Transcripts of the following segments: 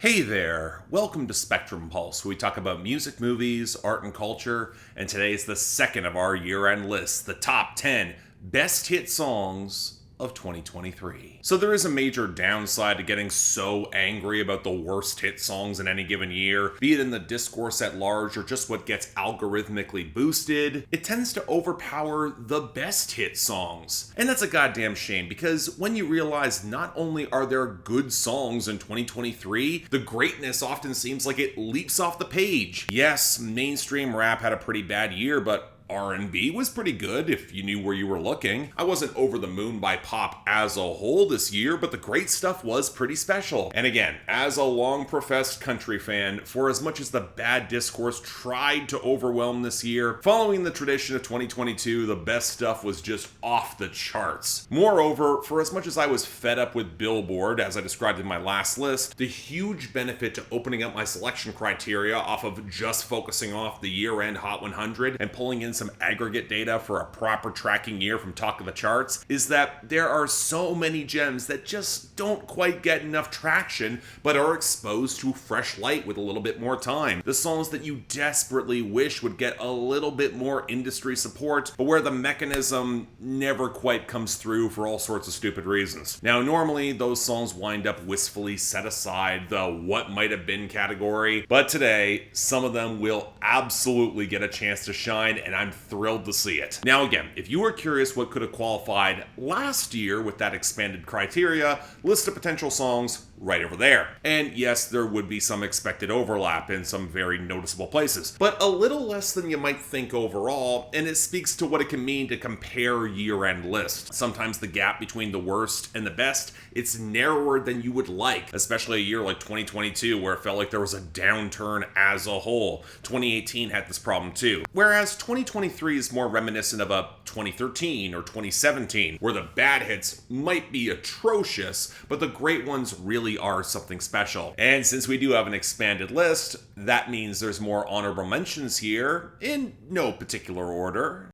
Hey there, welcome to Spectrum Pulse, where we talk about music, movies, art, and culture, and today is the second of our year-end list, the top 10 best hit songs of 2023. So there is a major downside to getting so angry about the worst hit songs in any given year, be it in the discourse at large or just what gets algorithmically boosted. It tends to overpower the best hit songs. And that's a goddamn shame, because when you realize not only are there good songs in 2023, the greatness often seems like it leaps off the page. Yes, mainstream rap had a pretty bad year, but R&B was pretty good if you knew where you were looking. I wasn't over the moon by pop as a whole this year, but the great stuff was pretty special. And again, as a long-professed country fan, for as much as the bad discourse tried to overwhelm this year, following the tradition of 2022, the best stuff was just off the charts. Moreover, for as much as I was fed up with Billboard, as I described in my last list, the huge benefit to opening up my selection criteria off of just focusing off the year-end Hot 100 and pulling in some aggregate data for a proper tracking year from Talk of the Charts is that there are so many gems that just don't quite get enough traction but are exposed to fresh light with a little bit more time. The songs that you desperately wish would get a little bit more industry support, but where the mechanism never quite comes through for all sorts of stupid reasons. Now, normally those songs wind up wistfully set aside the what might have been category, but today some of them will absolutely get a chance to shine, and I'm thrilled to see it. Now again, if you were curious what could have qualified last year with that expanded criteria, list of potential songs right over there. And yes, there would be some expected overlap in some very noticeable places, but a little less than you might think overall, and it speaks to what it can mean to compare year-end lists. Sometimes the gap between the worst and the best, it's narrower than you would like, especially a year like 2022 where it felt like there was a downturn as a whole. 2018 had this problem too. Whereas 2023 is more reminiscent of a 2013 or 2017, where the bad hits might be atrocious, but the great ones really are something special. And since we do have an expanded list, that means there's more honorable mentions here, in no particular order.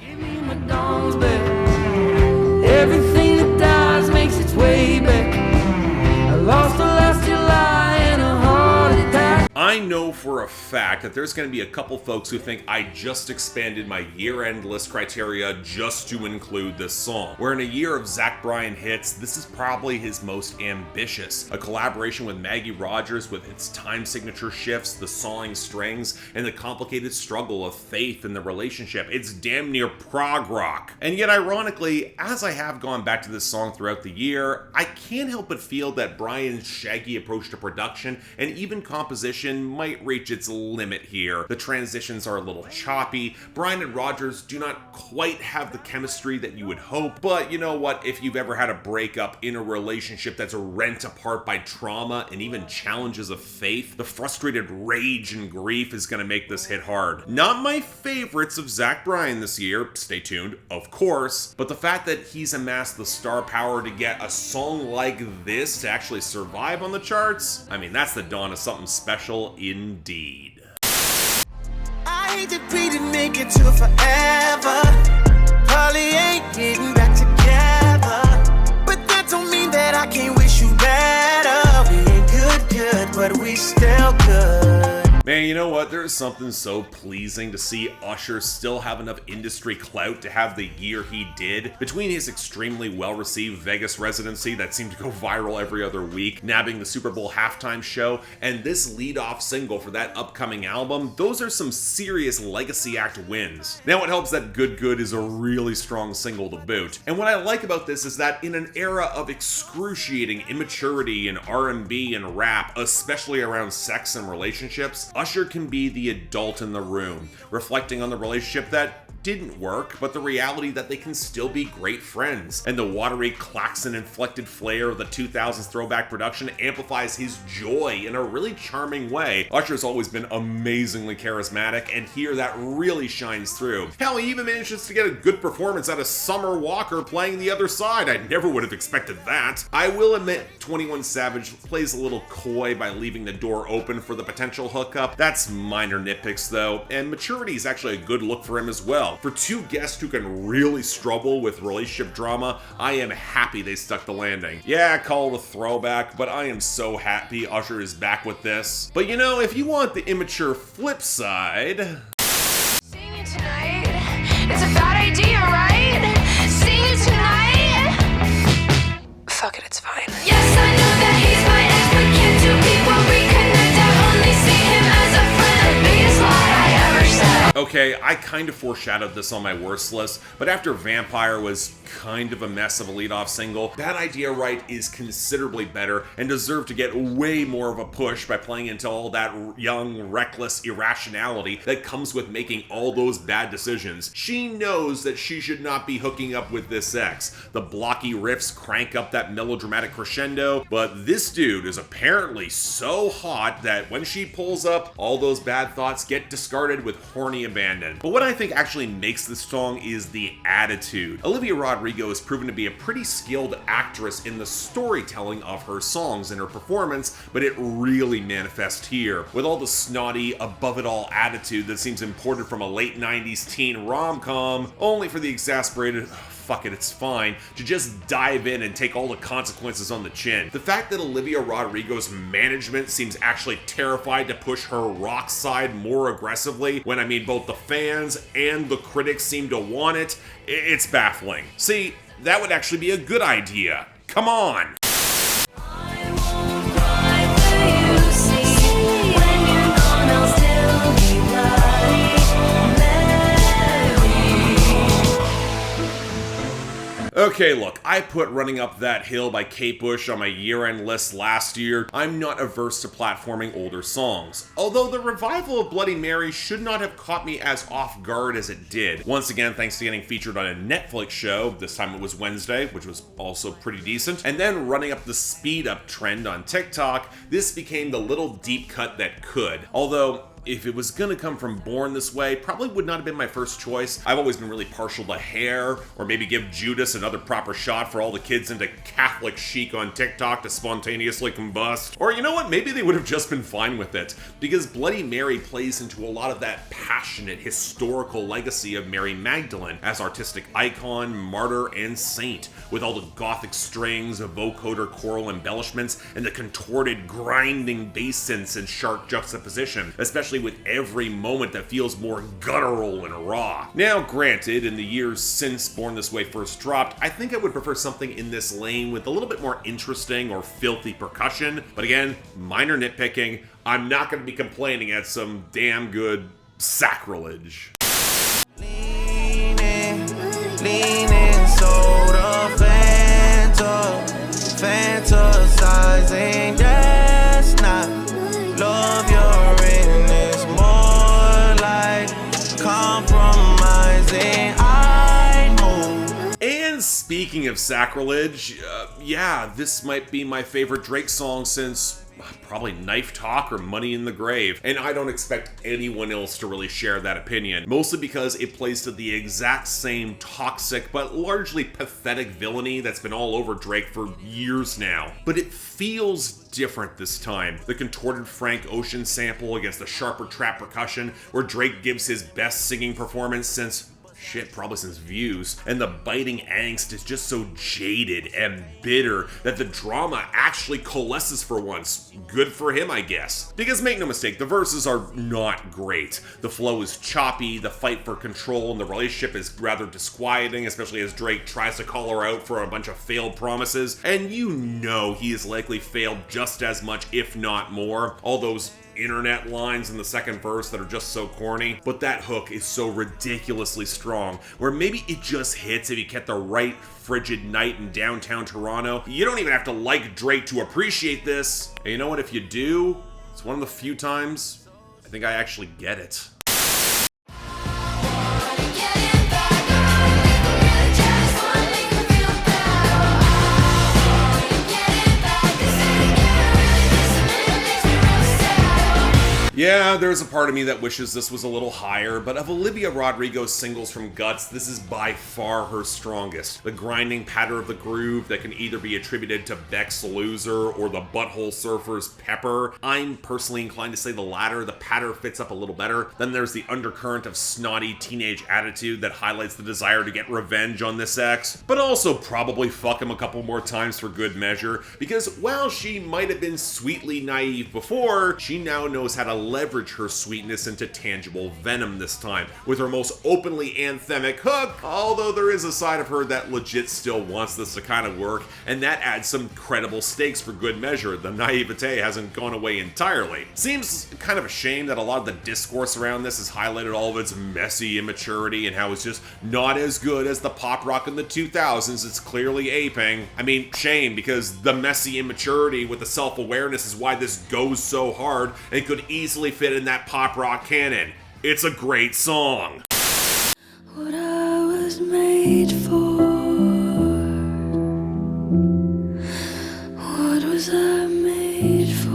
Give me my dong's back. Everything that dies makes its way back. I lost the last July in a heart attack. I know for a fact that there's going to be a couple folks who think I just expanded my year-end list criteria just to include this song. Where in a year of Bryan hits, this is probably his most ambitious. A collaboration with Maggie Rogers with its time signature shifts, the sawing strings, and the complicated struggle of faith in the relationship. It's damn near prog rock. And yet ironically, as I have gone back to this song throughout the year, I can't help but feel that Bryan's shaggy approach to production and even composition might reach its limit here. The transitions are a little choppy. Bryan and Rogers do not quite have the chemistry that you would hope, but you know what? If you've ever had a breakup in a relationship that's rent apart by trauma and even challenges of faith, the frustrated rage and grief is going to make this hit hard. Not my favorites of Bryan this year, stay tuned, of course, but the fact that he's amassed the star power to get a song like this to actually survive on the charts, I mean, that's the dawn of something special indeed. I hate that we didn't make it to forever. Probably ain't getting back together, but that don't mean that I can't wish you better. We ain't good, but we still good. Man, you know what? There's something so pleasing to see Usher still have enough industry clout to have the year he did. Between his extremely well-received Vegas residency that seemed to go viral every other week, nabbing the Super Bowl halftime show, and this lead-off single for that upcoming album, those are some serious legacy act wins. Now it helps that Good Good is a really strong single to boot. And what I like about this is that in an era of excruciating immaturity in R&B and rap, especially around sex and relationships, Usher can be the adult in the room, reflecting on the relationship that didn't work, but the reality that they can still be great friends. And the watery klaxon-inflected flair of the 2000s throwback production amplifies his joy in a really charming way. Usher's always been amazingly charismatic, and here that really shines through. Hell, he even manages to get a good performance out of Summer Walker playing the other side. I never would have expected that. I will admit, 21 Savage plays a little coy by leaving the door open for the potential hookup. That's minor nitpicks though, and maturity is actually a good look for him as well. well. For two guests who can really struggle with relationship drama, I am happy they stuck the landing. Yeah, call it a throwback, but I am so happy Usher is back with this. But you know, if you want the immature flip side... Sing it tonight. It's a bad idea, right? Sing it tonight. Fuck it, it's fine. Yes, I know that he's my ex, but can't two people reconnect? I only see him as a friend. Biggest lie I ever said. Okay, I kind of foreshadowed this on my worst list, but after Vampire was kind of a mess of a lead-off single, Bad Idea Right is considerably better and deserved to get way more of a push by playing into all that young, reckless irrationality that comes with making all those bad decisions. She knows that she should not be hooking up with this ex. The blocky riffs crank up that melodramatic crescendo, but this dude is apparently so hot that when she pulls up, all those bad thoughts get discarded with horny abandon. But what I think actually makes this song is the attitude. Olivia Rodrigo has proven to be a pretty skilled actress in the storytelling of her songs and her performance, but it really manifests here, with all the snotty, above-it-all attitude that seems imported from a late 90s teen rom-com, only for the exasperated... fuck it, it's fine, to just dive in and take all the consequences on the chin. The fact that Olivia Rodrigo's management seems actually terrified to push her rock side more aggressively, when I mean both the fans and the critics seem to want it, it's baffling. See, that would actually be a good idea. Come on! Okay, look, I put Running Up That Hill by Kate Bush on my year-end list last year. I'm not averse to platforming older songs, although the revival of Bloody Mary should not have caught me as off guard as it did. Once again, thanks to getting featured on a Netflix show, this time it was Wednesday, which was also pretty decent, and then running up the speed-up trend on TikTok, this became the little deep cut that could. Although, if it was gonna come from Born This Way, probably would not have been my first choice. I've always been really partial to Hair, or maybe give Judas another proper shot for all the kids into Catholic chic on TikTok to spontaneously combust. Or you know what, maybe they would have just been fine with it, because Bloody Mary plays into a lot of that passionate historical legacy of Mary Magdalene as artistic icon, martyr, and saint, with all the gothic strings, vocoder choral embellishments, and the contorted grinding bass synths in sharp juxtaposition, especially with every moment that feels more guttural and raw. Now granted, in the years since Born This Way first dropped, I think I would prefer something in this lane with a little bit more interesting or filthy percussion, but again, minor nitpicking. I'm not going to be complaining at some damn good sacrilege. Leaning, soda, fantasizing, that's not love you're in, is more like compromising, I know. And speaking of sacrilege, yeah, this might be my favorite Drake song since probably Knife Talk or Money in the Grave, and I don't expect anyone else to really share that opinion, mostly because it plays to the exact same toxic but largely pathetic villainy that's been all over Drake for years now. But it feels different this time. The contorted Frank Ocean sample against the sharper trap percussion, where Drake gives his best singing performance since probably since Views, and the biting angst is just so jaded and bitter that the drama actually coalesces for once. Good for him, I guess. Because make no mistake, the verses are not great. The flow is choppy, the fight for control and the relationship is rather disquieting, especially as Drake tries to call her out for a bunch of failed promises, and you know he has likely failed just as much, if not more. All those internet lines in the second verse that are just so corny, but that hook is so ridiculously strong, where maybe it just hits if you get the right frigid night in downtown Toronto. You don't even have to like Drake to appreciate this. And you know what, if you do, it's one of the few times I think I actually get it. Yeah, there's a part of me that wishes this was a little higher, but of Olivia Rodrigo's singles from Guts, this is by far her strongest. The grinding patter of the groove that can either be attributed to Beck's Loser or the Butthole Surfer's Pepper. I'm personally inclined to say the latter. The patter fits up a little better. Then there's the undercurrent of snotty teenage attitude that highlights the desire to get revenge on this ex, but also probably fuck him a couple more times for good measure, because while she might have been sweetly naive before, she now knows how to leverage her sweetness into tangible venom this time, with her most openly anthemic hook, although there is a side of her that legit still wants this to kind of work, and that adds some credible stakes for good measure. The naivete hasn't gone away entirely. Seems kind of a shame that a lot of the discourse around this has highlighted all of its messy immaturity and how it's just not as good as the pop rock in the 2000s it's clearly aping. I mean, shame, because the messy immaturity with the self-awareness is why this goes so hard and could easily fit in that pop rock canon. It's a great song. What I was made for. What was I made for?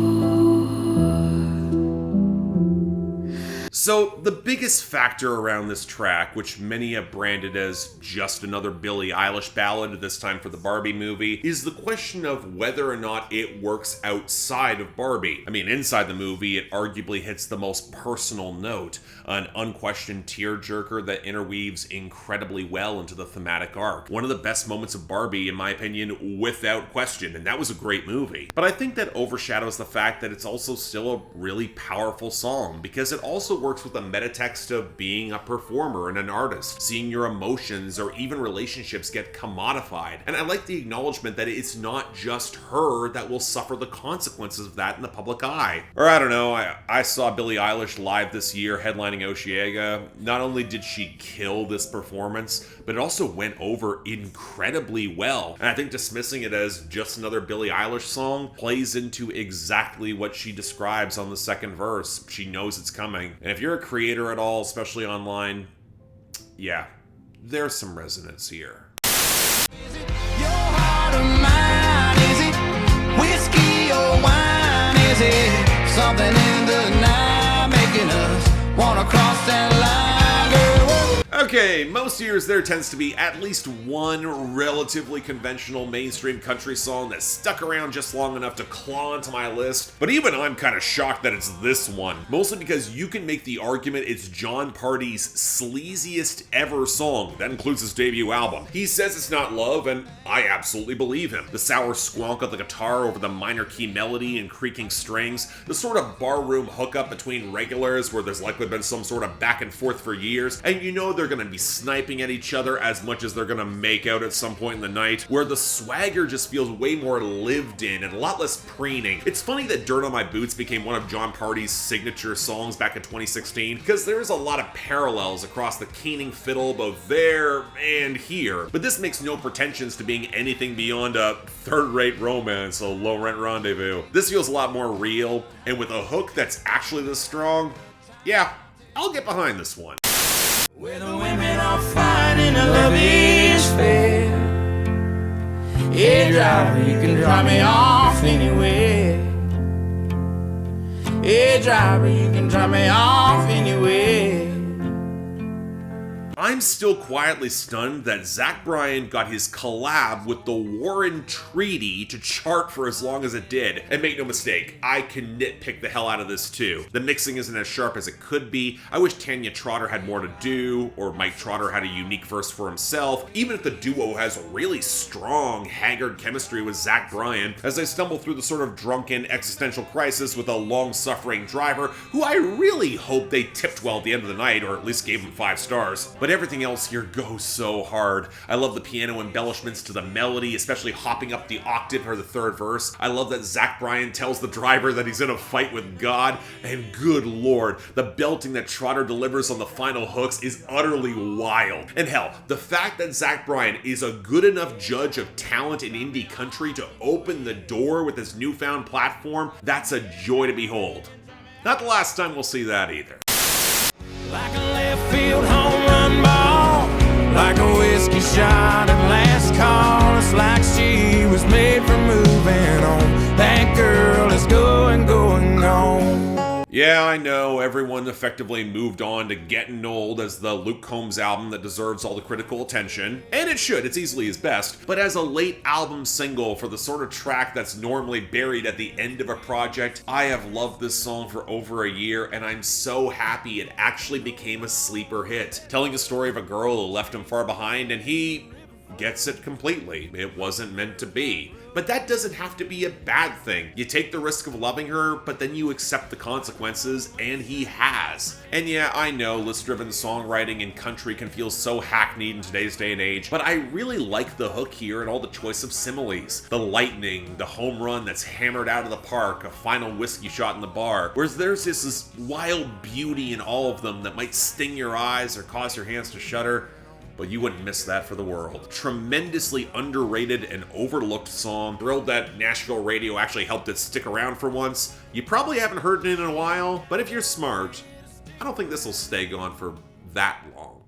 So, the biggest factor around this track, which many have branded as just another Billie Eilish ballad, this time for the Barbie movie, is the question of whether or not it works outside of Barbie. I mean, inside the movie, it arguably hits the most personal note, an unquestioned tearjerker that interweaves incredibly well into the thematic arc. One of the best moments of Barbie, in my opinion, without question, and that was a great movie. But I think that overshadows the fact that it's also still a really powerful song, because it also works with the metatext of being a performer and an artist, seeing your emotions or even relationships get commodified. And I like the acknowledgement that it's not just her that will suffer the consequences of that in the public eye. Or I don't know, I saw Billie Eilish live this year headlining Oceaga. Not only did she kill this performance, but it also went over incredibly well. And I think dismissing it as just another Billie Eilish song plays into exactly what she describes on the second verse. She knows it's coming. And if you're a creator at all, especially online, yeah, there's some resonance here. Is it your heart or mine? Is it whiskey or wine? Is it something in the night making us wanna cross that line, girl? Okay, most years there tends to be at least one relatively conventional mainstream country song that stuck around just long enough to claw into my list, but even I'm kind of shocked that it's this one, mostly because you can make the argument it's Jon Pardi's sleaziest ever song. That includes his debut album. He says it's not love, and I absolutely believe him. The sour squonk of the guitar over the minor key melody and creaking strings, the sort of barroom hookup between regulars where there's likely been some sort of back and forth for years, and you know they're gonna be sniping at each other as much as they're gonna make out at some point in the night, where the swagger just feels way more lived in and a lot less preening. It's funny that Dirt on My Boots became one of Jon Pardi's signature songs back in 2016, because there's a lot of parallels across the keening fiddle both there and here, but this makes no pretensions to being anything beyond a third-rate romance, a low-rent rendezvous. This feels a lot more real, and with a hook that's actually this strong, yeah, I'll get behind this one. Where the women are fighting, a love is fair. Hey driver, you can drop me off anywhere. Hey driver, you can drop me off anywhere. I'm still quietly stunned that Zach Bryan got his collab with the Warren Treaty to chart for as long as it did. And make no mistake, I can nitpick the hell out of this too. The mixing isn't as sharp as it could be. I wish Tanya Trotter had more to do, or Mike Trotter had a unique verse for himself, even if the duo has really strong, haggard chemistry with Zach Bryan, as they stumble through the sort of drunken existential crisis with a long-suffering driver, who I really hope they tipped well at the end of the night, or at least gave him 5 stars. But everything else here goes so hard. I love the piano embellishments to the melody, especially hopping up the octave for the third verse. I love that Zach Bryan tells the driver that he's in a fight with God, and good lord, the belting that Trotter delivers on the final hooks is utterly wild. And hell, the fact that Zach Bryan is a good enough judge of talent in indie country to open the door with his newfound platform, that's a joy to behold. Not the last time we'll see that either. Like a left field home run ball, like a whiskey shot at last call. It's like she was made for moving on. That girl is going on. Yeah, I know, everyone effectively moved on to Getting Old as the Luke Combs album that deserves all the critical attention, and it should, it's easily his best, but as a late album single for the sort of track that's normally buried at the end of a project, I have loved this song for over a year, and I'm so happy it actually became a sleeper hit, telling a story of a girl who left him far behind, and he gets it completely. It wasn't meant to be. But that doesn't have to be a bad thing. You take the risk of loving her, but then you accept the consequences, and he has. And yeah, I know list-driven songwriting in country can feel so hackneyed in today's day and age, but I really like the hook here and all the choice of similes. The lightning, the home run that's hammered out of the park, a final whiskey shot in the bar, whereas there's this wild beauty in all of them that might sting your eyes or cause your hands to shudder, but you wouldn't miss that for the world. Tremendously underrated and overlooked song. Thrilled that Nashville radio actually helped it stick around for once. You probably haven't heard it in a while, but if you're smart, I don't think this will stay gone for that long.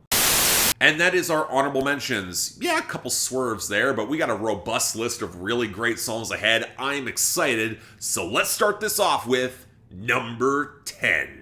And that is our honorable mentions. Yeah, a couple swerves there, but we got a robust list of really great songs ahead. I'm excited, so let's start this off with number 10.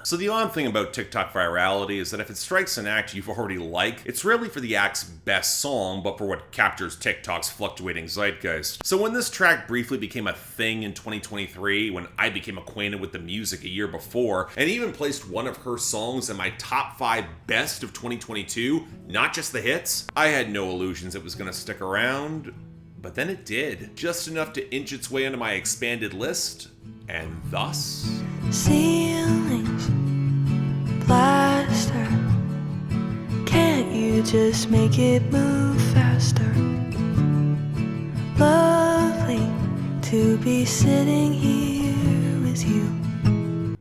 So the odd thing about TikTok virality is that if it strikes an act you've already liked, it's rarely for the act's best song, but for what captures TikTok's fluctuating zeitgeist. So when this track briefly became a thing in 2023, when I became acquainted with the music a year before, and even placed one of her songs in my top 5 best of 2022, not just the hits, I had no illusions it was gonna stick around, but then it did. Just enough to inch its way into my expanded list, and thus... Ceilings, plaster. Can't you just make it move faster? Lovely to be sitting here with you.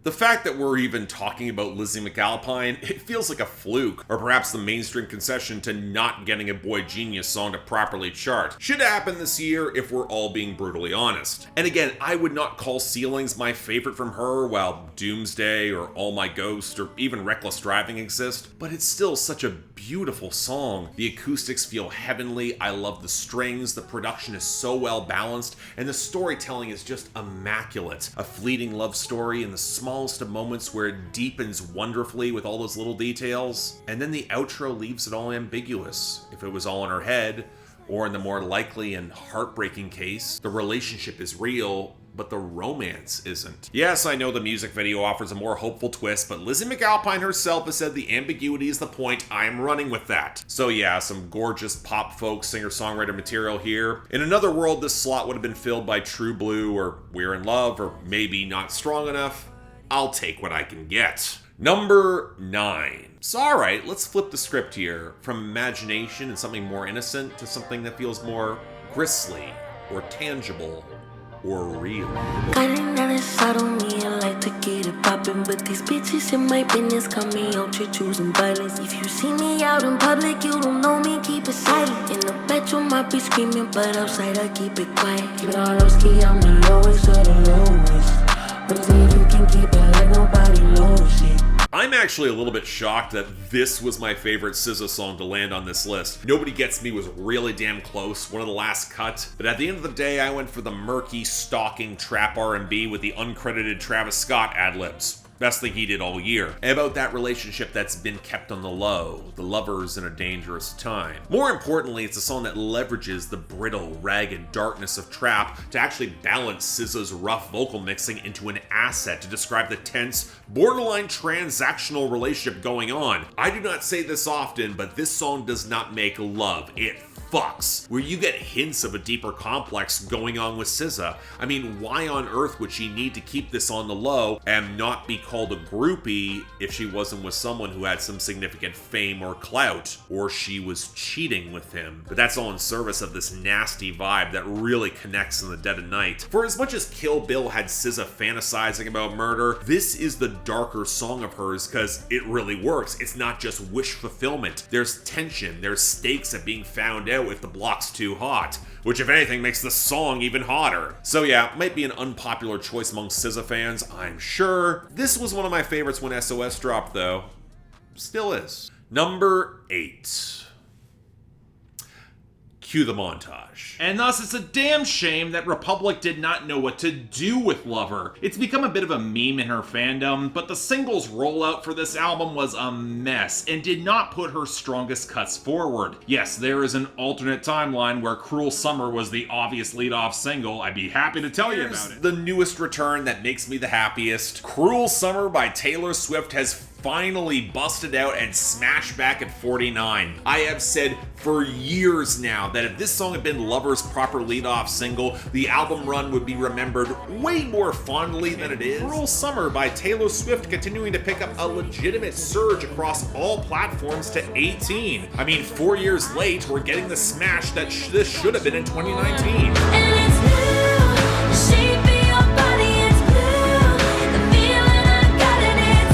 The fact that we're even talking about Lizzy McAlpine, it feels like a fluke, or perhaps the mainstream concession to not getting a Boy Genius song to properly chart. Should happen this year if we're all being brutally honest. And again, I would not call Ceilings my favorite from her, while Doomsday or All My Ghost or even Reckless Driving exist, but it's still such a beautiful song. The acoustics feel heavenly, I love the strings, the production is so well balanced, and the storytelling is just immaculate. A fleeting love story in the smallest of moments where it deepens wonderfully with all those little details, and then the outro leaves it all ambiguous. If it was all in her head, or in the more likely and heartbreaking case, the relationship is real, but the romance isn't. Yes, I know the music video offers a more hopeful twist, but Lizzy McAlpine herself has said the ambiguity is the point. I'm running with that. So yeah, some gorgeous pop folk singer-songwriter material here. In another world, this slot would have been filled by True Blue or We're in Love, or maybe Not Strong Enough. I'll take what I can get. Number 9. So alright, let's flip the script here. From imagination and something more innocent to something that feels more grisly, or tangible, or real. Got another side on me, I like to get it poppin', but these bitches in my business got me out here choosing violence. If you see me out in public, you don't know me, keep it silent. In the bedroom, I be screaming, but outside I keep it quiet. Keep it all low ski, I'm the lowest of the lowest. But you can keep it like nobody knows it. I'm actually a little bit shocked that this was my favorite SZA song to land on this list. Nobody Gets Me was really damn close, one of the last cut, but at the end of the day, I went for the murky, stalking trap R&B with the uncredited Travis Scott ad-libs. Best thing he did all year. And about that relationship that's been kept on the low, the lovers in a dangerous time. More importantly, it's a song that leverages the brittle, ragged darkness of trap to actually balance SZA's rough vocal mixing into an asset to describe the tense, borderline transactional relationship going on. I do not say this often, but this song does not make love. It fucks, where you get hints of a deeper complex going on with SZA. I mean, why on earth would she need to keep this on the low and not be called a groupie if she wasn't with someone who had some significant fame or clout, or she was cheating with him? But that's all in service of this nasty vibe that really connects in the dead of night. For as much as Kill Bill had SZA fantasizing about murder, this is the darker song of hers because it really works. It's not just wish fulfillment. There's tension, there's stakes at being found out if the block's too hot, which if anything makes the song even hotter. So yeah, might be an unpopular choice among SZA fans, I'm sure. This was one of my favorites when SOS dropped though. Still is. Number 8. Cue the montage. And thus, it's a damn shame that Republic did not know what to do with Lover. It's become a bit of a meme in her fandom, but the singles rollout for this album was a mess and did not put her strongest cuts forward. Yes, there is an alternate timeline where Cruel Summer was the obvious lead-off single. I'd be happy to tell you about it. The newest return that makes me the happiest. Cruel Summer by Taylor Swift has finally busted out and smashed back at 49. I have said for years now that if this song had been Lover's proper lead-off single, the album run would be remembered way more fondly than it is. Cruel Summer by Taylor Swift continuing to pick up a legitimate surge across all platforms to 18. I mean, 4 years late, we're getting the smash that this should have been in 2019. And it's new, the shape of your body is blue, the feeling I got in it,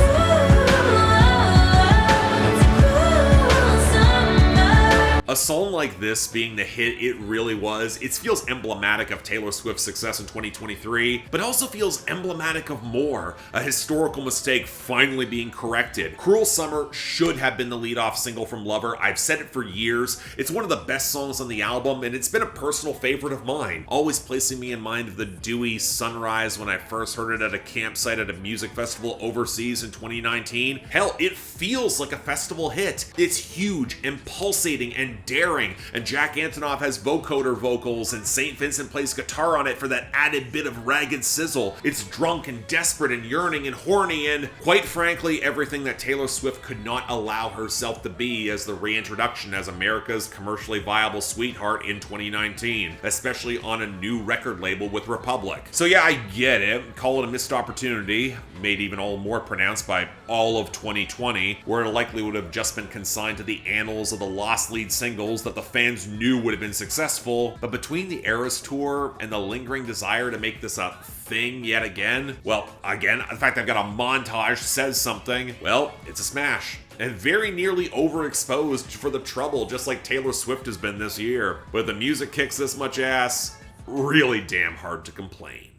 it's a cruel summer. A song like this being the hit it really was, it feels emblematic of Taylor Swift's success in 2023, but also feels emblematic of more, a historical mistake finally being corrected. Cruel Summer should have been the lead-off single from Lover. I've said it for years. It's one of the best songs on the album, and it's been a personal favorite of mine, always placing me in mind of the dewy sunrise when I first heard it at a campsite at a music festival overseas in 2019. Hell, it feels like a festival hit. It's huge and pulsating and daring, and Jack Antonoff has vocoder vocals, and St. Vincent plays guitar on it for that added bit of ragged sizzle. It's drunk and desperate and yearning and horny and, quite frankly, everything that Taylor Swift could not allow herself to be as the reintroduction as America's commercially viable sweetheart in 2019, especially on a new record label with Republic. So yeah, I get it. Call it a missed opportunity, made even all more pronounced by all of 2020, where it likely would have just been consigned to the annals of the lost lead singles that the fans knew would have been successful. But between the Eras Tour and the lingering desire to make this a thing yet again, well, again, the fact I've got a montage says something. Well, it's a smash. And very nearly overexposed for the trouble, just like Taylor Swift has been this year. But if the music kicks this much ass, really damn hard to complain.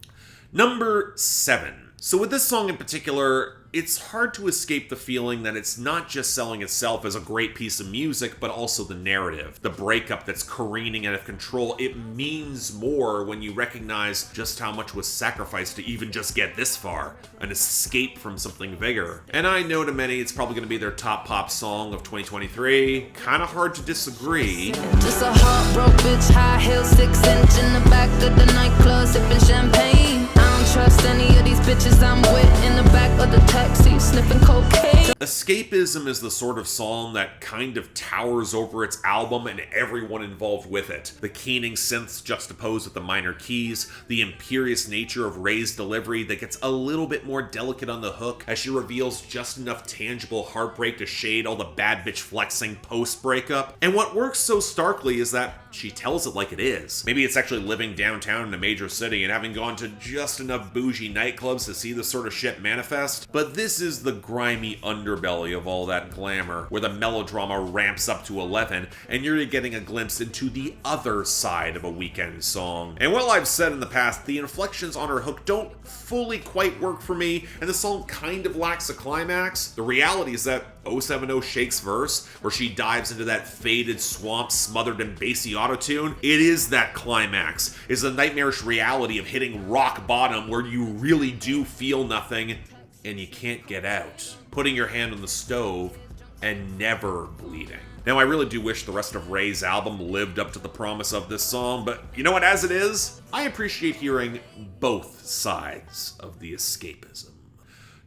Number 7. So with this song in particular, it's hard to escape the feeling that it's not just selling itself as a great piece of music, but also the narrative, the breakup that's careening out of control. It means more when you recognize just how much was sacrificed to even just get this far, an escape from something bigger. And I know to many it's probably going to be their top pop song of 2023. Kind of hard to disagree. Just a heartbroken bitch, high heels, 6 inch in the back of the nightclub, sipping champagne. I don't trust any of these bitches I'm with in the back of the taxi, sniffing cocaine. Escapism is the sort of song that kind of towers over its album and everyone involved with it. The keening synths juxtaposed with the minor keys, the imperious nature of RAYE's delivery that gets a little bit more delicate on the hook as she reveals just enough tangible heartbreak to shade all the bad bitch flexing post-breakup. And what works so starkly is that she tells it like it is. Maybe it's actually living downtown in a major city and having gone to just enough bougie nightclubs to see this sort of shit manifest. But this is the grimy underbelly of all that glamour, where the melodrama ramps up to 11 and you're getting a glimpse into the other side of a Weeknd song. And while I've said in the past, the inflections on her hook don't fully quite work for me, and the song kind of lacks a climax, the reality is that 070 Shake's verse, where she dives into that faded swamp smothered in bassy autotune, it is that climax. It's the nightmarish reality of hitting rock bottom where you really do feel nothing and you can't get out. Putting your hand on the stove and never bleeding. Now, I really do wish the rest of RAYE's album lived up to the promise of this song, but you know what, as it is, I appreciate hearing both sides of the escapism.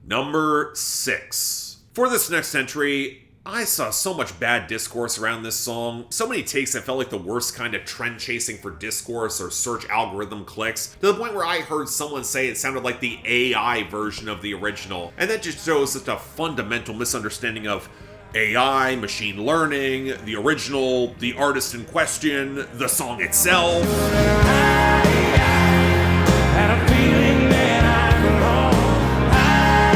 Number 6. For this next entry, I saw so much bad discourse around this song, so many takes that felt like the worst kind of trend chasing for discourse or search algorithm clicks, to the point where I heard someone say it sounded like the AI version of the original, and that just shows such a fundamental misunderstanding of AI, machine learning, the original, the artist in question, the song itself. I had a feeling that I belong. I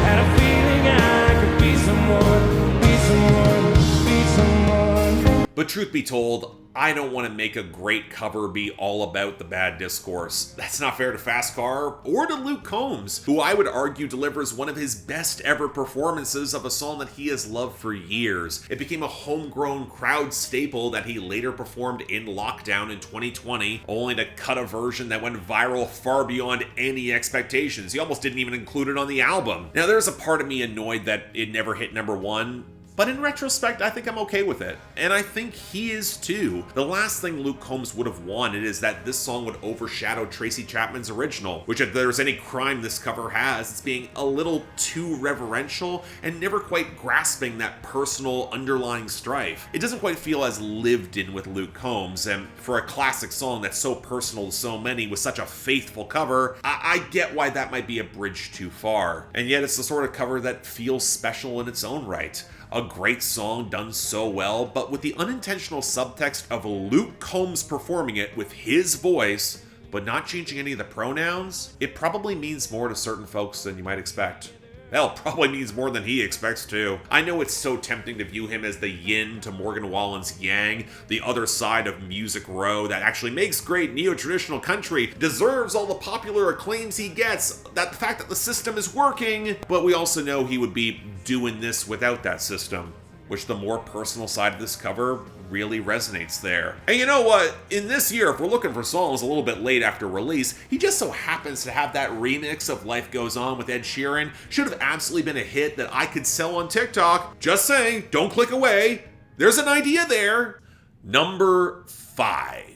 had a feeling I could be someone, be someone, be someone. But truth be told, I don't want to make a great cover be all about the bad discourse. That's not fair to Fast Car or to Luke Combs, who I would argue delivers one of his best ever performances of a song that he has loved for years. It became a homegrown crowd staple that he later performed in lockdown in 2020, only to cut a version that went viral far beyond any expectations. He almost didn't even include it on the album. Now, there's a part of me annoyed that it never hit number one, but in retrospect, I think I'm okay with it. And I think he is too. The last thing Luke Combs would have wanted is that this song would overshadow Tracy Chapman's original, which if there's any crime this cover has, it's being a little too reverential and never quite grasping that personal underlying strife. It doesn't quite feel as lived in with Luke Combs, and for a classic song that's so personal to so many with such a faithful cover, I get why that might be a bridge too far. And yet it's the sort of cover that feels special in its own right. A great song done so well, but with the unintentional subtext of Luke Combs performing it with his voice, but not changing any of the pronouns, it probably means more to certain folks than you might expect. Hell, probably means more than he expects too. I know it's so tempting to view him as the yin to Morgan Wallen's yang, the other side of Music Row that actually makes great neo-traditional country, deserves all the popular acclaims he gets, that the fact that the system is working, but we also know he would be doing this without that system, which the more personal side of this cover really resonates there. And you know what? In this year, if we're looking for songs a little bit late after release, he just so happens to have that remix of Life Goes On with Ed Sheeran. Should have absolutely been a hit that I could sell on TikTok. Just saying, don't click away. There's an idea there. Number 5.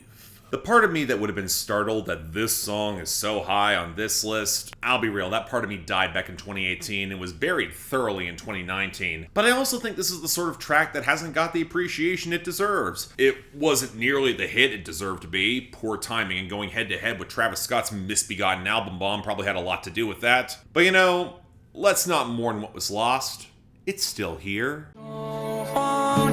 The part of me that would have been startled that this song is so high on this list, I'll be real, that part of me died back in 2018 and was buried thoroughly in 2019. But I also think this is the sort of track that hasn't got the appreciation it deserves. It wasn't nearly the hit it deserved to be. Poor timing and going head to head with Travis Scott's misbegotten album bomb probably had a lot to do with that. But you know, let's not mourn what was lost. It's still here.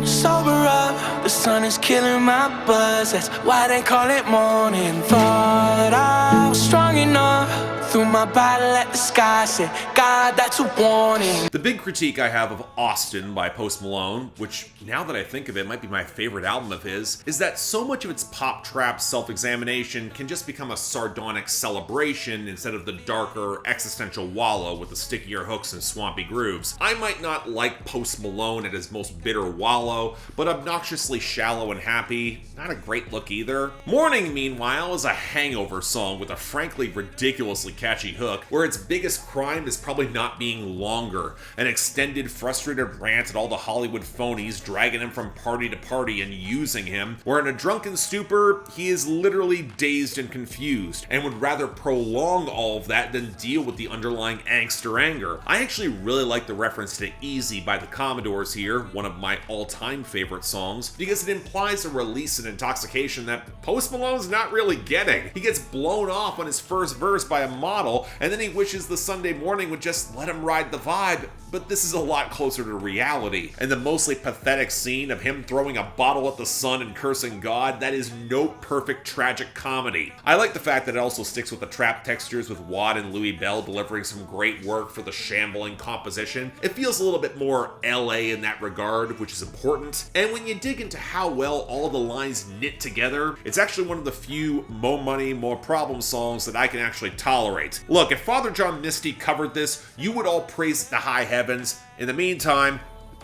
Sober up, the sun is killing my buzz. That's why they call it morning. Thought I was strong enough. Threw my bottle at the sky, said, God, that's a warning. The big critique I have of Austin by Post Malone, which now that I think of it might be my favorite album of his, is that so much of its pop trap self-examination can just become a sardonic celebration instead of the darker existential wallow with the stickier hooks and swampy grooves. I might not like Post Malone at his most bitter wallow, but obnoxiously shallow and happy, not a great look either. Morning, meanwhile, is a hangover song with a frankly ridiculously catchy hook, where its biggest crime is probably not being longer, an extended frustrated rant at all the Hollywood phonies dragging him from party to party and using him, where in a drunken stupor, he is literally dazed and confused, and would rather prolong all of that than deal with the underlying angst or anger. I actually really like the reference to Easy by the Commodores here, one of my all-time favorite songs, because it implies a release and intoxication that Post Malone's not really getting. He gets blown off on his first verse by a model, and then he wishes the Sunday morning would just let him ride the vibe, but this is a lot closer to reality. And the mostly pathetic scene of him throwing a bottle at the sun and cursing God, that is no perfect tragic comedy. I like the fact that it also sticks with the trap textures with Watt and Louis Bell delivering some great work for the shambling composition. It feels a little bit more LA in that regard, which is important. And when you dig into how well all the lines knit together, it's actually one of the few Mo Money, More Problem songs that I can actually tolerate. Look, if Father John Misty covered this, you would all praise it to high heavens. In the meantime,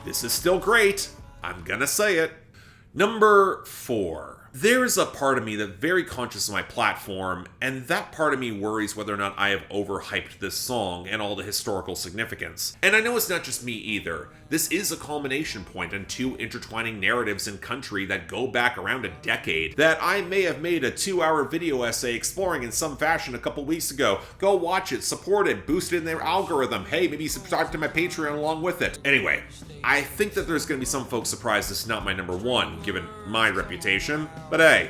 this is still great. I'm gonna say it. Number 4. There's a part of me that's very conscious of my platform, and that part of me worries whether or not I have overhyped this song and all the historical significance. And I know it's not just me either. This is a culmination point on two intertwining narratives in country that go back around a decade that I may have made a 2-hour video essay exploring in some fashion a couple weeks ago. Go watch it, support it, boost it in their algorithm. Hey, maybe subscribe to my Patreon along with it. Anyway, I think that there's going to be some folks surprised this is not my number 1, given my reputation. But hey,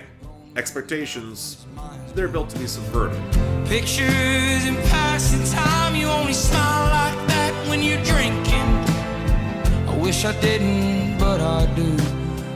expectations, they're built to be subverted. Pictures in passing time, you only smile like that when you're drinking. I wish I didn't, but I do.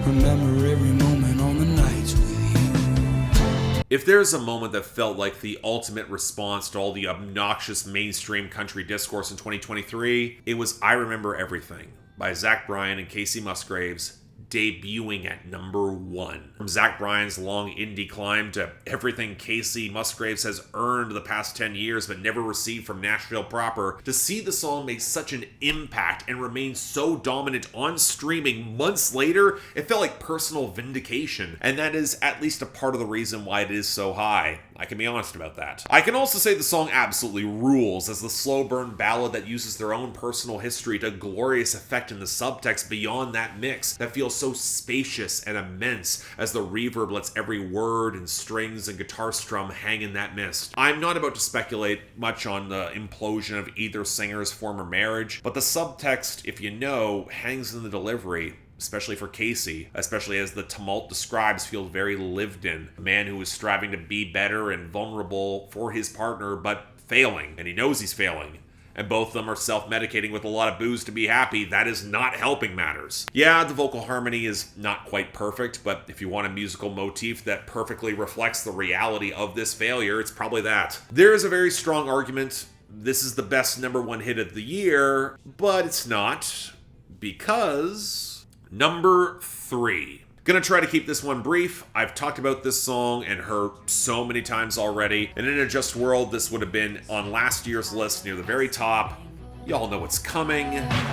Remember every moment on the nights with you. If there's a moment that felt like the ultimate response to all the obnoxious mainstream country discourse in 2023, it was I Remember Everything by Zach Bryan and Kacey Musgraves, debuting at number 1. From Zach Bryan's long indie climb to everything Kacey Musgraves has earned the past 10 years but never received from Nashville proper, to see the song make such an impact and remain so dominant on streaming months later, it felt like personal vindication, and that is at least a part of the reason why it is so high. I can be honest about that. I can also say the song absolutely rules as the slow burn ballad that uses their own personal history to glorious effect in the subtext beyond that mix that feels so spacious and immense as the reverb lets every word and strings and guitar strum hang in that mist. I'm not about to speculate much on the implosion of either singer's former marriage, but the subtext, if you know, hangs in the delivery. Especially for Kacey, especially as the tumult describes feels very lived in. A man who is striving to be better and vulnerable for his partner, but failing, and he knows he's failing. And both of them are self-medicating with a lot of booze to be happy. That is not helping matters. Yeah, the vocal harmony is not quite perfect, but if you want a musical motif that perfectly reflects the reality of this failure, it's probably that. There is a very strong argument this is the best number 1 hit of the year, but it's not, because number 3. Gonna try to keep this one brief. I've talked about this song and her so many times already, and in a just world, this would have been on last year's list near the very top. Y'all know what's coming.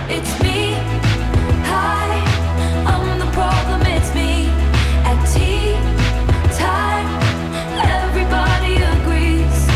It's me. Hi, I'm the problem. It's me. At tea time, everybody agrees.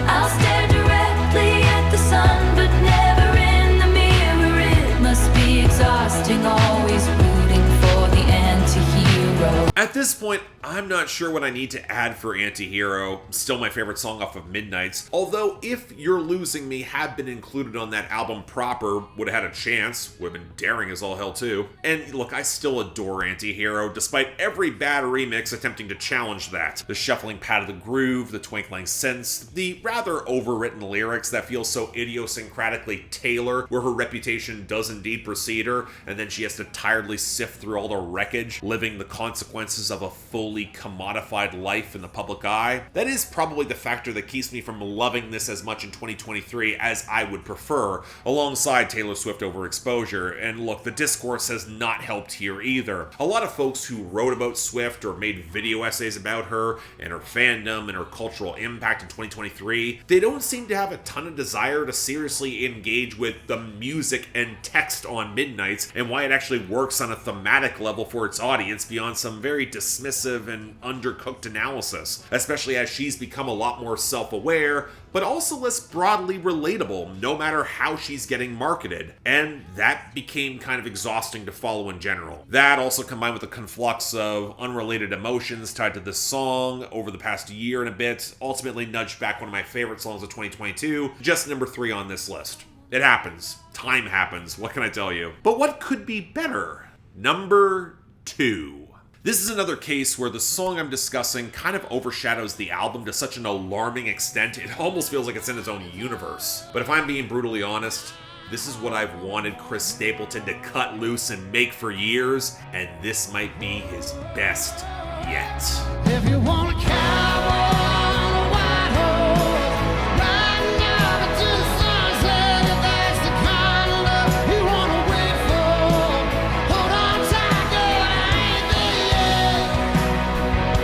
I'll stare directly at the sun, but never in the mirror. It must be exhausting, always rooting for the anti-hero. At this point, I'm not sure what I need to add for Anti-Hero. Still my favorite song off of Midnight's. Although, If You're Losing Me had been included on that album proper, would have had a chance. Would have been daring as all hell too. And look, I still adore Anti-Hero, despite every bad remix attempting to challenge that. The shuffling pad of the groove, the twinkling synths, the rather overwritten lyrics that feel so idiosyncratically Taylor, where her reputation does indeed precede her, and then she has to tiredly sift through all the wreckage, living the consequences of a fully commodified life in the public eye. That is probably the factor that keeps me from loving this as much in 2023 as I would prefer, alongside Taylor Swift overexposure. And look, the discourse has not helped here either. A lot of folks who wrote about Swift or made video essays about her and her fandom and her cultural impact in 2023, they don't seem to have a ton of desire to seriously engage with the music and text on Midnights and why it actually works on a thematic level for its audience beyond some very dismissive and undercooked analysis, especially as she's become a lot more self-aware, but also less broadly relatable, no matter how she's getting marketed. And that became kind of exhausting to follow in general. That also combined with the conflux of unrelated emotions tied to this song over the past year and a bit, ultimately nudged back one of my favorite songs of 2022, just number 3 on this list. It happens. Time happens. What can I tell you? But what could be better? Number 2. This is another case where the song I'm discussing kind of overshadows the album to such an alarming extent, it almost feels like it's in its own universe. But if I'm being brutally honest, this is what I've wanted Chris Stapleton to cut loose and make for years, and this might be his best yet. If you want a cowboy on a white horse, riding out to the sunset, if that's the kind of love you want to wait for, hold on tight, girl, I ain't there yet.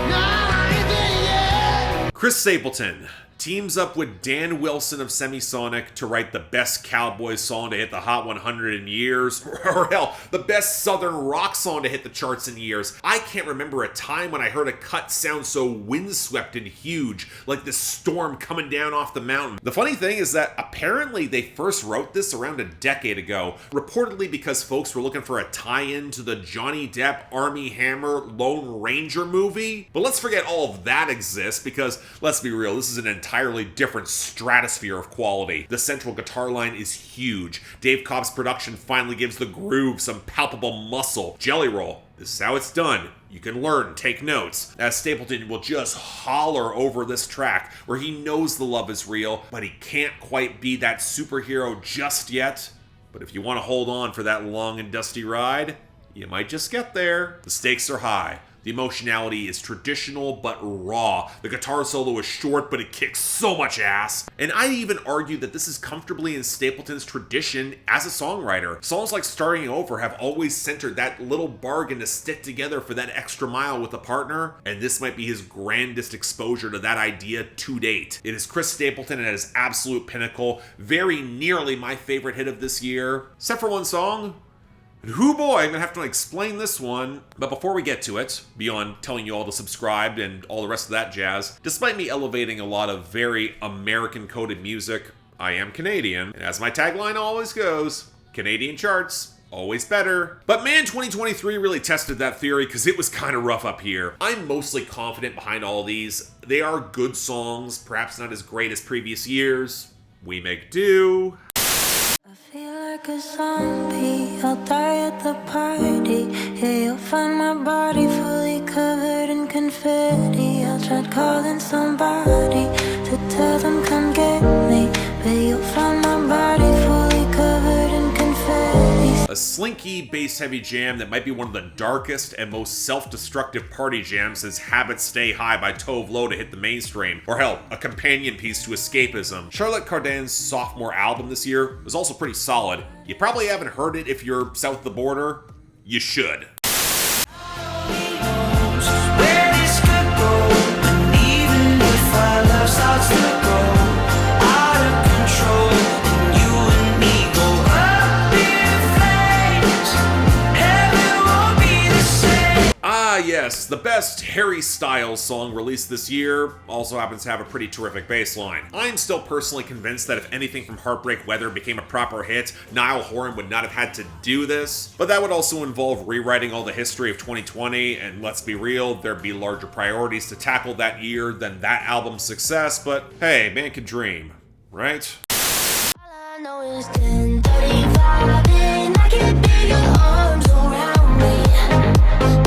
No, I ain't there yet. Chris Stapleton teams up with Dan Wilson of Semisonic to write the best cowboy song to hit the Hot 100 in years, or hell, the best southern rock song to hit the charts in years. I can't remember a time when I heard a cut sound so windswept and huge, like this storm coming down off the mountain. The funny thing is that apparently they first wrote this around a decade ago, reportedly because folks were looking for a tie-in to the Johnny Depp Armie Hammer Lone Ranger movie. But let's forget all of that exists, because let's be real, this is an entirely different stratosphere of quality. The central guitar line is huge. Dave Cobb's production finally gives the groove some palpable muscle. Jelly Roll, this is how it's done. You can learn, take notes, as Stapleton will just holler over this track where he knows the love is real, but he can't quite be that superhero just yet. But if you want to hold on for that long and dusty ride, you might just get there. The stakes are high. The emotionality is traditional but raw. The guitar solo is short, but it kicks so much ass. And I'd even argue that this is comfortably in Stapleton's tradition as a songwriter. Songs like Starting Over have always centered that little bargain to stick together for that extra mile with a partner, and this might be his grandest exposure to that idea to date. It is Chris Stapleton at his absolute pinnacle, very nearly my favorite hit of this year, except for one song. And hoo boy, I'm gonna have to explain this one. But before we get to it, beyond telling you all to subscribe and all the rest of that jazz, despite me elevating a lot of very American-coded music, I am Canadian, and as my tagline always goes, Canadian charts, always better. But man, 2023 really tested that theory because it was kind of rough up here. I'm mostly confident behind all these. They are good songs, perhaps not as great as previous years. We make do. I feel like a zombie, I'll die at the party. Yeah, you'll find my body fully covered in confetti. I tried calling somebody to tell them come get me, but you'll find my body fully covered in confetti. A slinky, bass-heavy jam that might be one of the darkest and most self-destructive party jams since Habits Stay High by Tove Lo to hit the mainstream, or hell, a companion piece to Escapism. Charlotte Cardin's sophomore album this year was also pretty solid. You probably haven't heard it if you're south of the border. You should. Where this could go, and even if our love starts to go out of control, and you and me go up in flames, heaven won't be the same. Ah yes, the best Harry Styles song released this year also happens to have a pretty terrific bass line. I'm still personally convinced that if anything from Heartbreak Weather became a proper hit, Niall Horan would not have had to do this, but that would also involve rewriting all the history of 2020, and let's be real, there'd be larger priorities to tackle that year than that album's success, but hey, man can dream, right? All I know is 10:35 and I can feel your arms around me.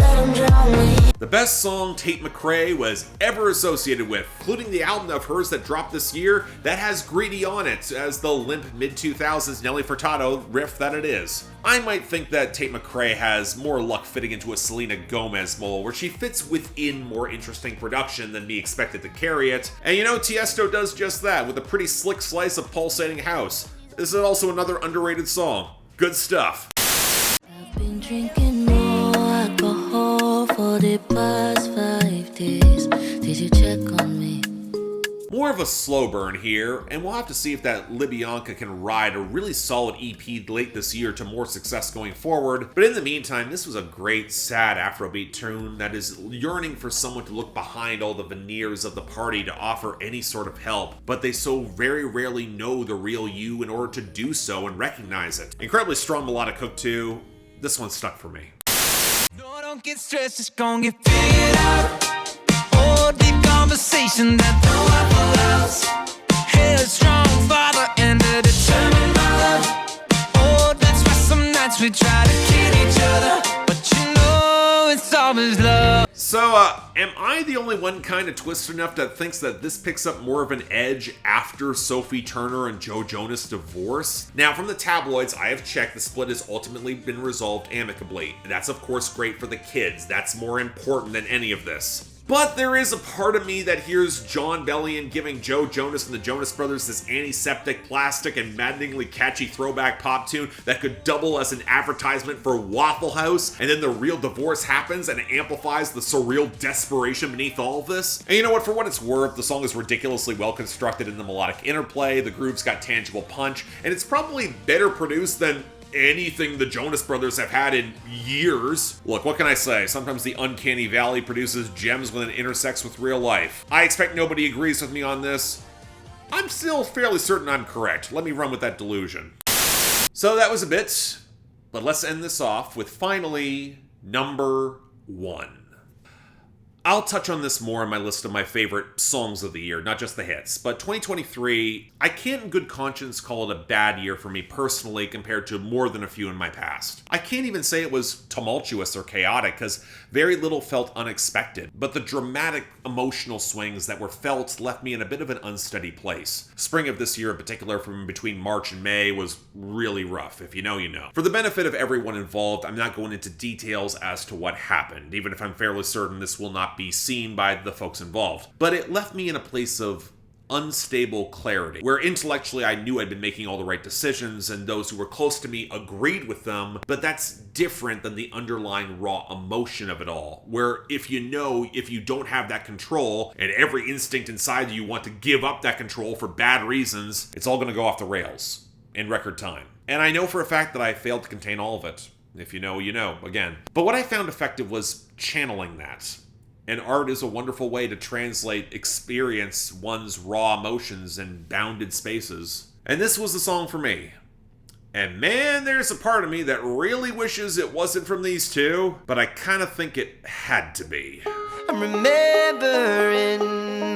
Let 'em drown me. The best song Tate McRae was ever associated with, including the album of hers that dropped this year that has Greedy on it as the limp mid-2000s Nelly Furtado riff that it is. I might think that Tate McRae has more luck fitting into a Selena Gomez mold, where she fits within more interesting production than be expected to carry it. And you know, Tiesto does just that with a pretty slick slice of pulsating house. This is also another underrated song. Good stuff. I've been drinking more alcohol for the past 5 days. Did you check on me? More of a slow burn here, and we'll have to see if that Libyanka can ride a really solid EP late this year to more success going forward. But in the meantime, this was a great, sad Afrobeat tune that is yearning for someone to look behind all the veneers of the party to offer any sort of help, but they so very rarely know the real you in order to do so and recognize it. Incredibly strong melodic hook too. This one stuck for me. No, don't get stressed, it's gonna get figured out. Oh, deep conversation that no one allows. Headstrong father and a determined mother. Oh, that's why some nights we try to kill each other, but you know it's always love. So, am I the only one kind of twisted enough that thinks that this picks up more of an edge after Sophie Turner and Joe Jonas' divorce? Now, from the tabloids, I have checked, the split has ultimately been resolved amicably. That's of course great for the kids. That's more important than any of this. But there is a part of me that hears John Bellion giving Joe Jonas and the Jonas Brothers this antiseptic, plastic, and maddeningly catchy throwback pop tune that could double as an advertisement for Waffle House, and then the real divorce happens and it amplifies the surreal desperation beneath all of this. And you know what, for what it's worth, the song is ridiculously well constructed in the melodic interplay, the groove's got tangible punch, and it's probably better produced than anything the Jonas Brothers have had in years. Look, what can I say? Sometimes the uncanny valley produces gems when it intersects with real life. I expect nobody agrees with me on this. I'm still fairly certain I'm correct. Let me run with that delusion. So that was a bit, but let's end this off with finally number 1. I'll touch on this more in my list of my favorite songs of the year, not just the hits. But 2023, I can't in good conscience call it a bad year for me personally compared to more than a few in my past. I can't even say it was tumultuous or chaotic because very little felt unexpected, but the dramatic emotional swings that were felt left me in a bit of an unsteady place. Spring of this year in particular, from between March and May, was really rough. If you know, you know. For the benefit of everyone involved, I'm not going into details as to what happened, even if I'm fairly certain this will not be seen by the folks involved. But it left me in a place of unstable clarity, where intellectually I knew I'd been making all the right decisions and those who were close to me agreed with them, but that's different than the underlying raw emotion of it all, where if you don't have that control and every instinct inside you want to give up that control for bad reasons, it's all going to go off the rails in record time. And I know for a fact that I failed to contain all of it. If you know, you know, again. But what I found effective was channeling that. And art is a wonderful way to experience one's raw emotions in bounded spaces. And this was the song for me. And man, there's a part of me that really wishes it wasn't from these two, but I kind of think it had to be. I'm remembering,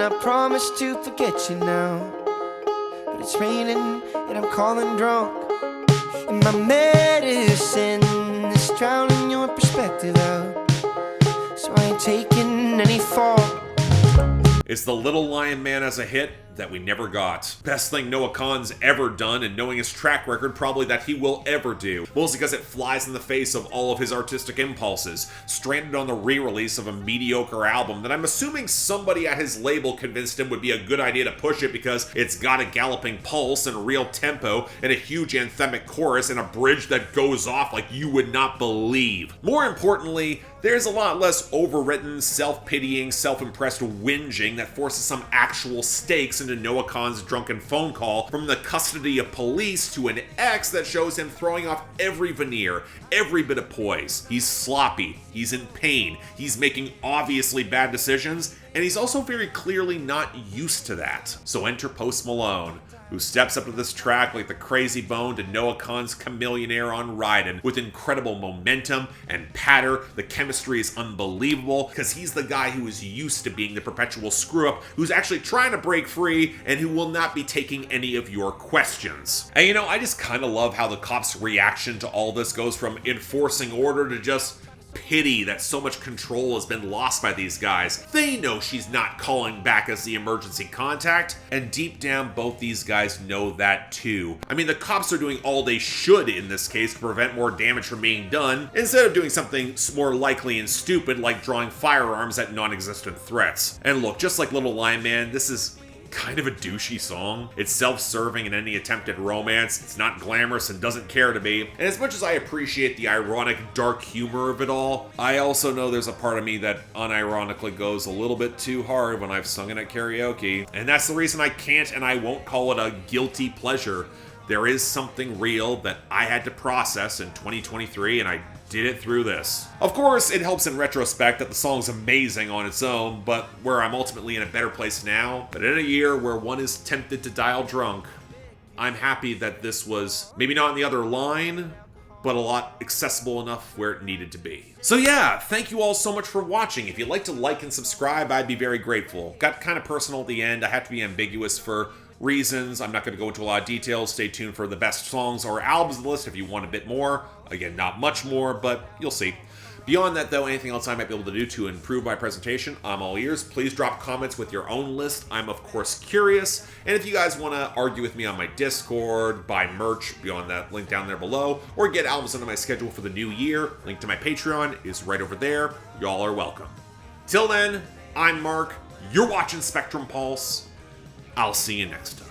I promised to forget you now, but it's raining and I'm calling drunk, and my medicine is drowning your perspective out, so I ain't taking any fall. It's the Little Lion Man as a hit that we never got. Best thing Noah Kahan's ever done, and knowing his track record, probably that he will ever do. Mostly because it flies in the face of all of his artistic impulses. Stranded on the re-release of a mediocre album that I'm assuming somebody at his label convinced him would be a good idea to push it because it's got a galloping pulse and a real tempo and a huge anthemic chorus and a bridge that goes off like you would not believe. More importantly, there's a lot less overwritten, self-pitying, self-impressed whinging that forces some actual stakes into Noah Kahan's drunken phone call from the custody of police to an ex that shows him throwing off every veneer, every bit of poise. He's sloppy, he's in pain, he's making obviously bad decisions, and he's also very clearly not used to that. So enter Post Malone, who steps up to this track like the crazy bone to Noah Kahan's Chameleonaire on Ridin' with incredible momentum and patter. The chemistry is unbelievable because he's the guy who is used to being the perpetual screw-up, who's actually trying to break free and who will not be taking any of your questions. And I just kind of love how the cops' reaction to all this goes from enforcing order to just pity that so much control has been lost by these guys. They know she's not calling back as the emergency contact, and deep down both these guys know that too. I mean, the cops are doing all they should in this case to prevent more damage from being done, instead of doing something more likely and stupid like drawing firearms at non-existent threats. And look, just like Little Lion Man, this is kind of a douchey song. It's self-serving in any attempt at romance. It's not glamorous and doesn't care to be. And as much as I appreciate the ironic, dark humor of it all, I also know there's a part of me that unironically goes a little bit too hard when I've sung it at karaoke. And that's the reason I can't and I won't call it a guilty pleasure. There is something real that I had to process in 2023, and I did it through this. Of course, it helps in retrospect that the song's amazing on its own, but where I'm ultimately in a better place now, but in a year where one is tempted to dial drunk, I'm happy that this was maybe not in the other line, but a lot accessible enough where it needed to be. So yeah, thank you all so much for watching. If you'd like to like and subscribe, I'd be very grateful. Got kind of personal at the end. I have to be ambiguous for reasons. I'm not going to go into a lot of details. Stay tuned for the best songs or albums of the list if you want a bit more. Again, not much more, but you'll see. Beyond that, though, anything else I might be able to do to improve my presentation, I'm all ears. Please drop comments with your own list. I'm, of course, curious. And if you guys want to argue with me on my Discord, buy merch, beyond that, link down there below, or get albums onto my schedule for the new year, link to my Patreon is right over there. Y'all are welcome. Till then, I'm Mark. You're watching Spectrum Pulse. I'll see you next time.